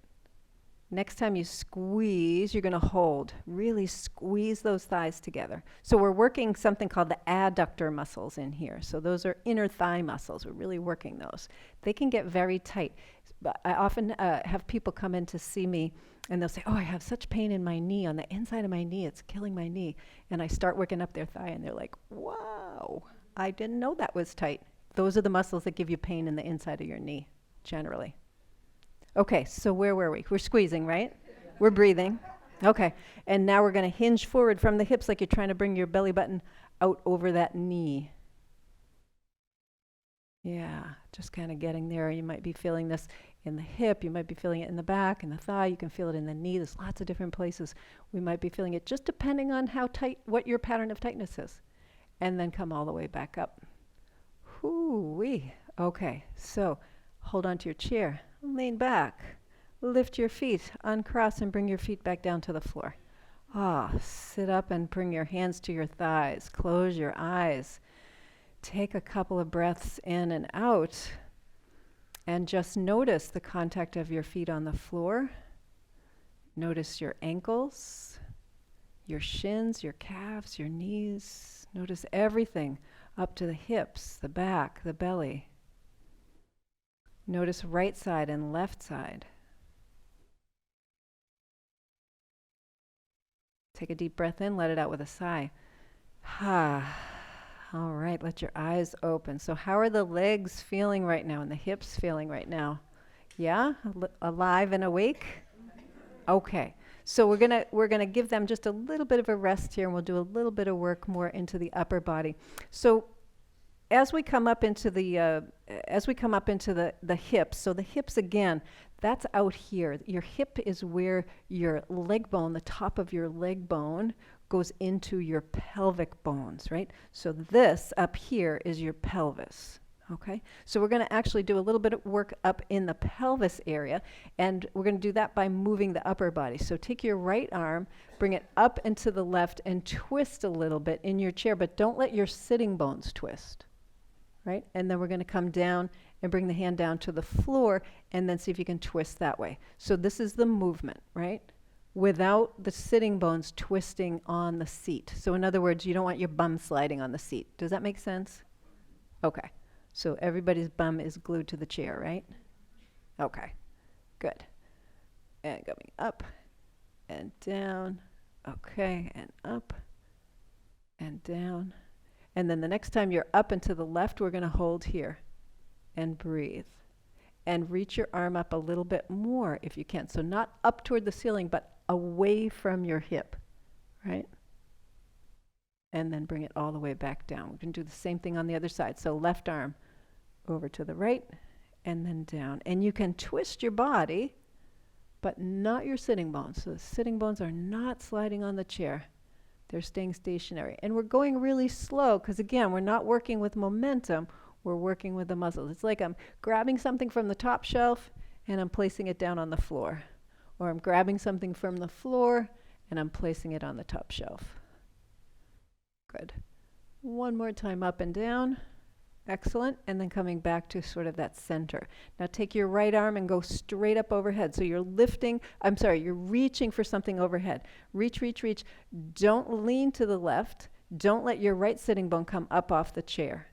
Next time you squeeze, you're going to hold. Really squeeze those thighs together. So we're working something called the adductor muscles in here. So those are inner thigh muscles. We're really working those. They can get very tight. But I often have people come in to see me and they'll say, oh, I have such pain in my knee, on the inside of my knee. It's killing my knee. And I start working up their thigh and they're like, wow, I didn't know that was tight. Those are the muscles that give you pain in the inside of your knee, generally. Okay, so where were we? We're squeezing, right? Yeah. We're breathing. Okay, and now we're going to hinge forward from the hips like you're trying to bring your belly button out over that knee. Yeah, just kind of getting there. You might be feeling this in the hip. You might be feeling it in the back, in the thigh. You can feel it in the knee. There's lots of different places. We might be feeling it just depending on how tight, what your pattern of tightness is. And then come all the way back up. Whoo-wee. Okay, so hold on to your chair. Lean back. Lift your feet. Uncross and bring your feet back down to the floor. Sit up and bring your hands to your thighs. Close your eyes. Take a couple of breaths in and out. And just notice the contact of your feet on the floor. Notice your ankles, your shins, your calves, your knees. Notice everything up to the hips, the back, the belly. Notice right side and left side. Take a deep breath in, let it out with a sigh. All right, let your eyes open. So how are the legs feeling right now and the hips feeling right now? Yeah? Alive and awake? Okay. So we're gonna give them just a little bit of a rest here, and we'll do a little bit of work more into the upper body. So as we come up into the hips, so the hips again, that's out here. Your hip is where your leg bone, the top of your leg bone, goes into your pelvic bones, right? So this up here is your pelvis, okay? So we're going to actually do a little bit of work up in the pelvis area, and we're going to do that by moving the upper body. So take your right arm, bring it up and to the left, and twist a little bit in your chair, but don't let your sitting bones twist, right? And then we're going to come down and bring the hand down to the floor, and then see if you can twist that way. So this is the movement, right? Without the sitting bones twisting on the seat. So in other words, you don't want your bum sliding on the seat. Does that make sense? Okay. So everybody's bum is glued to the chair, right? Okay. Good. And going up and down. Okay. And up and down. And then the next time you're up and to the left, we're going to hold here and breathe. And reach your arm up a little bit more if you can. So not up toward the ceiling, but away from your hip, right? And then bring it all the way back down. We can do the same thing on the other side. So left arm over to the right and then down. And you can twist your body, but not your sitting bones. So the sitting bones are not sliding on the chair. They're staying stationary. And we're going really slow because, again, we're not working with momentum. We're working with the muscles. It's like I'm grabbing something from the top shelf and I'm placing it down on the floor. Or I'm grabbing something from the floor and I'm placing it on the top shelf. Good. One more time up and down. Excellent. And then coming back to sort of that center. Now take your right arm and go straight up overhead. So you're you're reaching for something overhead. Reach, reach, reach. Don't lean to the left. Don't let your right sitting bone come up off the chair.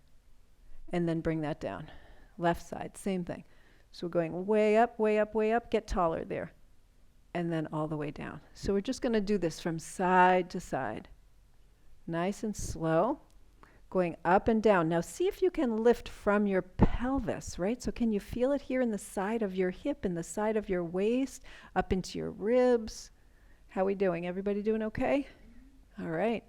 And then bring that down. Left side, same thing. So we're going way up, way up, way up. Get taller there. And then all the way down. So we're just going to do this from side to side. Nice and slow. Going up and down. Now see if you can lift from your pelvis, right? So can you feel it here in the side of your hip, in the side of your waist, up into your ribs? How we doing? Everybody doing okay? All right.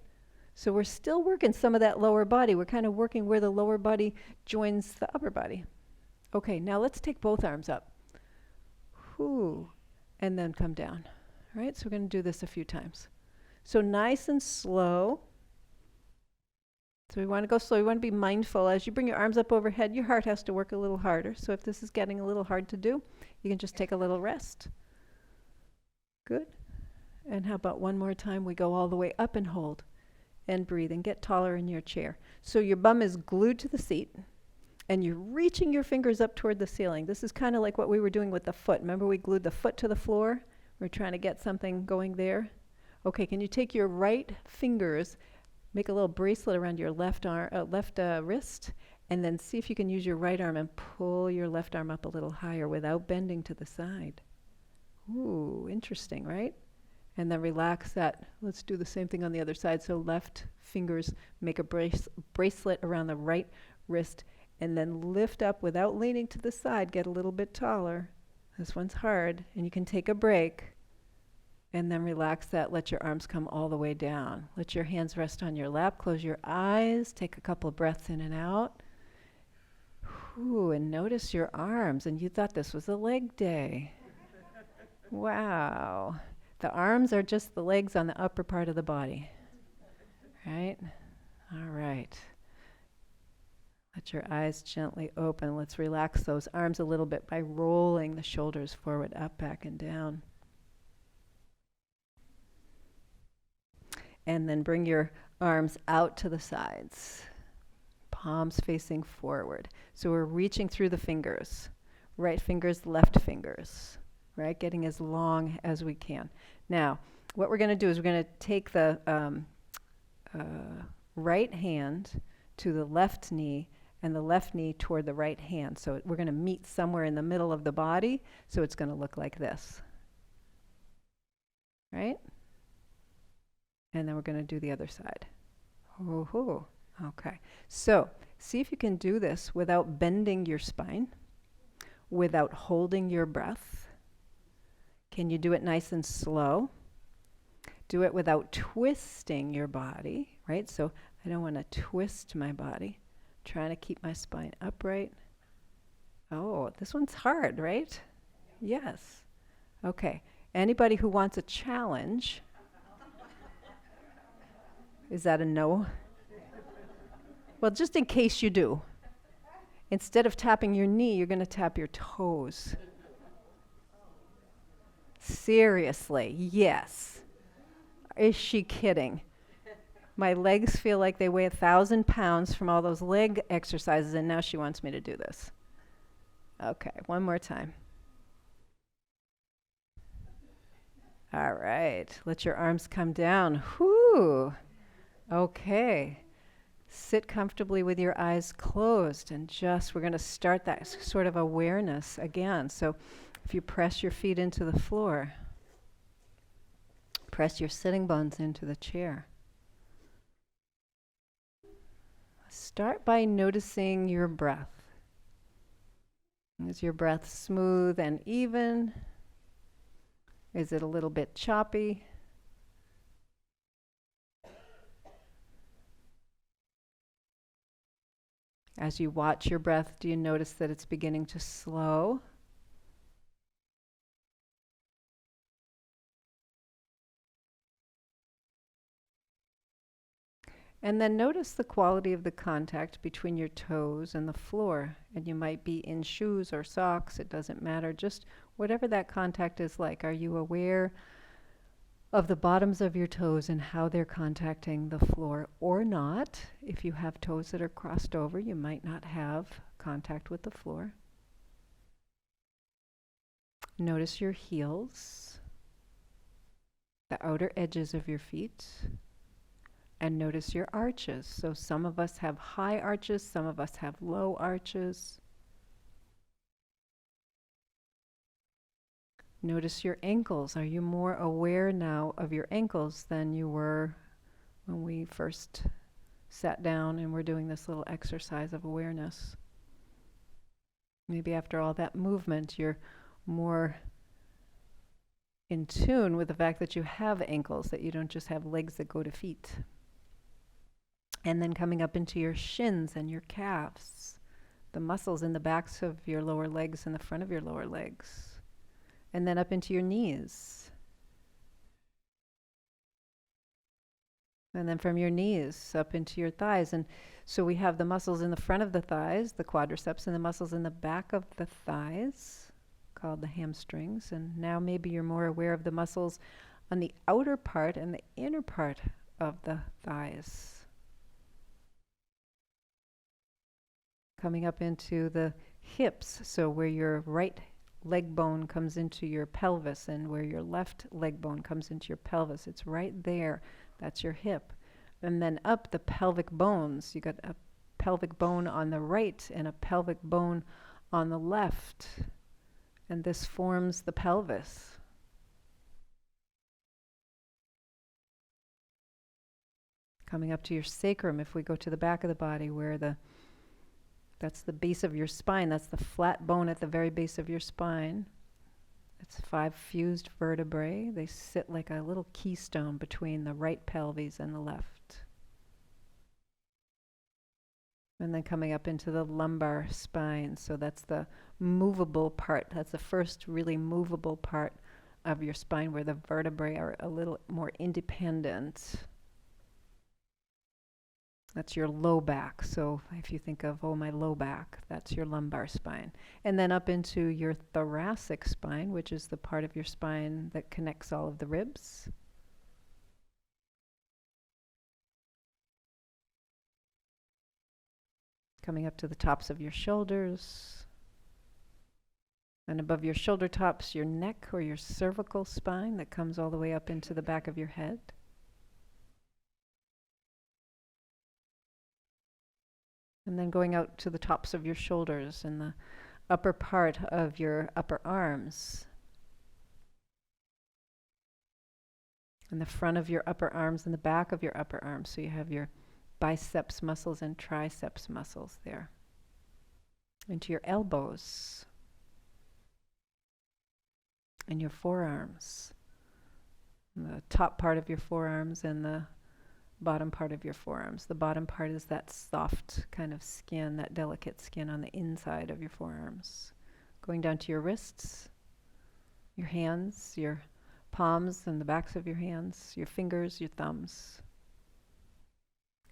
So we're still working some of that lower body. We're kind of working where the lower body joins the upper body. Okay, now let's take both arms up. Whoo. And then come down. All right, so we're going to do this a few times. So nice and slow. So we want to go slow. We want to be mindful. As you bring your arms up overhead, your heart has to work a little harder. So if this is getting a little hard to do, you can just take a little rest. Good. And how about one more time? We go all the way up and hold and breathe and get taller in your chair. So your bum is glued to the seat and you're reaching your fingers up toward the ceiling. This is kind of like what we were doing with the foot. Remember we glued the foot to the floor? We're trying to get something going there. Okay, can you take your right fingers, make a little bracelet around your left wrist, and then see if you can use your right arm and pull your left arm up a little higher without bending to the side. Ooh, interesting, right? And then relax that. Let's do the same thing on the other side. So left fingers make a bracelet around the right wrist, and then lift up without leaning to the side. Get a little bit taller. This one's hard, and you can take a break. And then relax that. Let your arms come all the way down. Let your hands rest on your lap. Close your eyes. Take a couple of breaths in and out. Ooh, and notice your arms. And you thought this was a leg day. Wow. The arms are just the legs on the upper part of the body. Right? All right. Let your eyes gently open. Let's relax those arms a little bit by rolling the shoulders forward, up, back, and down. And then bring your arms out to the sides. Palms facing forward. So we're reaching through the fingers. Right fingers, left fingers. Right? Getting as long as we can. Now, what we're going to do is we're going to take the right hand to the left knee and the left knee toward the right hand. So we're going to meet somewhere in the middle of the body. So it's going to look like this. Right? And then we're going to do the other side. Ooh, okay. So see if you can do this without bending your spine, without holding your breath. Can you do it nice and slow? Do it without twisting your body, right? So I don't want to twist my body. I'm trying to keep my spine upright. Oh, this one's hard, right? Yes. Okay. Anybody who wants a challenge? Is that a no? Well, just in case you do. Instead of tapping your knee, you're going to tap your toes. Seriously, yes. Is she kidding? My legs feel like they weigh 1,000 pounds from all those leg exercises, and now she wants me to do this. Okay, one more time. All right, let your arms come down. Whoo! Okay. Sit comfortably with your eyes closed and we're going to start that sort of awareness again. So if you press your feet into the floor, press your sitting bones into the chair. Start by noticing your breath. Is your breath smooth and even? Is it a little bit choppy? As you watch your breath, do you notice that it's beginning to slow? And then notice the quality of the contact between your toes and the floor. And you might be in shoes or socks, it doesn't matter, just whatever that contact is like. Are you aware of the bottoms of your toes and how they're contacting the floor or not? If you have toes that are crossed over, you might not have contact with the floor. Notice your heels, the outer edges of your feet, and notice your arches. So some of us have high arches, some of us have low arches. Notice your ankles. Are you more aware now of your ankles than you were when we first sat down and were doing this little exercise of awareness? Maybe after all that movement, you're more in tune with the fact that you have ankles, that you don't just have legs that go to feet. And then coming up into your shins and your calves, the muscles in the backs of your lower legs and the front of your lower legs. And then up into your knees. And then from your knees up into your thighs. And so we have the muscles in the front of the thighs, the quadriceps, and the muscles in the back of the thighs, called the hamstrings. And now maybe you're more aware of the muscles on the outer part and the inner part of the thighs. Coming up into the hips, so where your right leg bone comes into your pelvis and where your left leg bone comes into your pelvis. It's right there. That's your hip. And then up the pelvic bones. You got a pelvic bone on the right and a pelvic bone on the left. And this forms the pelvis. Coming up to your sacrum, if we go to the back of the body where that's the base of your spine. That's the flat bone at the very base of your spine. It's 5 fused vertebrae. They sit like a little keystone between the right pelvis and the left. And then coming up into the lumbar spine. So that's the movable part. That's the first really movable part of your spine where the vertebrae are a little more independent. That's your low back. So if you think of, oh, my low back, that's your lumbar spine. And then up into your thoracic spine, which is the part of your spine that connects all of the ribs. Coming up to the tops of your shoulders. And above your shoulder tops, your neck or your cervical spine that comes all the way up into the back of your head. And then going out to the tops of your shoulders and the upper part of your upper arms. And the front of your upper arms and the back of your upper arms. So you have your biceps muscles and triceps muscles there. Into your elbows. And your forearms. And the top part of your forearms and the bottom part of your forearms. The bottom part is that soft kind of skin, that delicate skin on the inside of your forearms. Going down to your wrists, your hands, your palms and the backs of your hands, your fingers, your thumbs.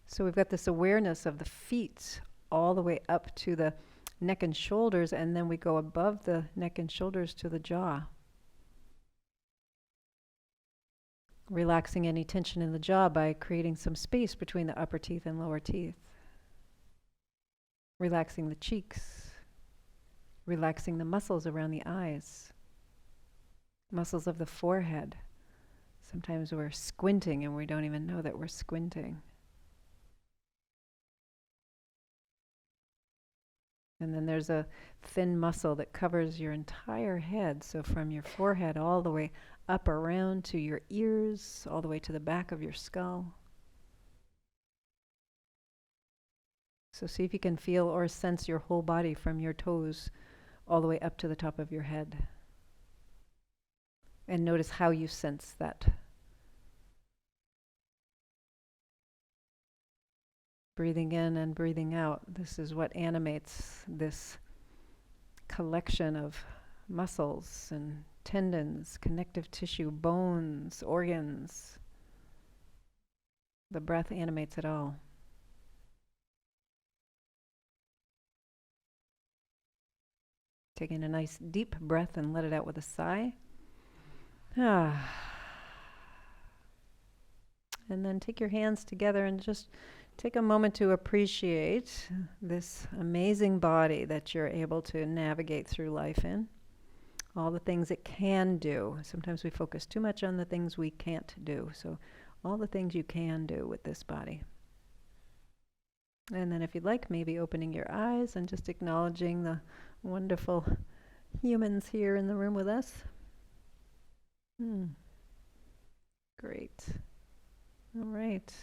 So we've got this awareness of the feet all the way up to the neck and shoulders, and then we go above the neck and shoulders to the jaw. Relaxing any tension in the jaw by creating some space between the upper teeth and lower teeth. Relaxing the cheeks. Relaxing the muscles around the eyes. Muscles of the forehead. Sometimes we're squinting and we don't even know that we're squinting. And then there's a thin muscle that covers your entire head. So from your forehead all the way up around to your ears, all the way to the back of your skull. So see if you can feel or sense your whole body from your toes all the way up to the top of your head. And notice how you sense that. Breathing in and breathing out. This is what animates this collection of muscles and tendons, connective tissue, bones, organs. The breath animates it all. Taking a nice deep breath and let it out with a sigh. And then take your hands together and just take a moment to appreciate this amazing body that you're able to navigate through life in. All the things it can do. Sometimes we focus too much on the things we can't do. So all the things you can do with this body. And then if you'd like, maybe opening your eyes and just acknowledging the wonderful humans here in the room with us. Great. All right.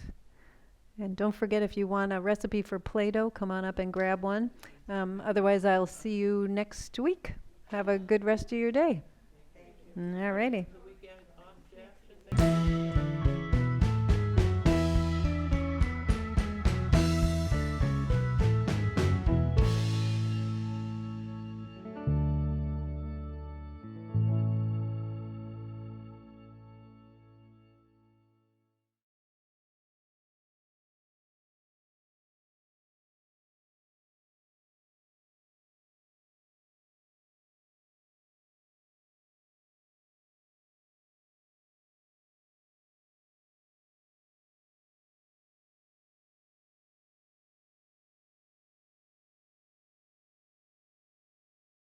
And don't forget, if you want a recipe for Play-Doh, come on up and grab one. Otherwise, I'll see you next week. Have a good rest of your day. All righty.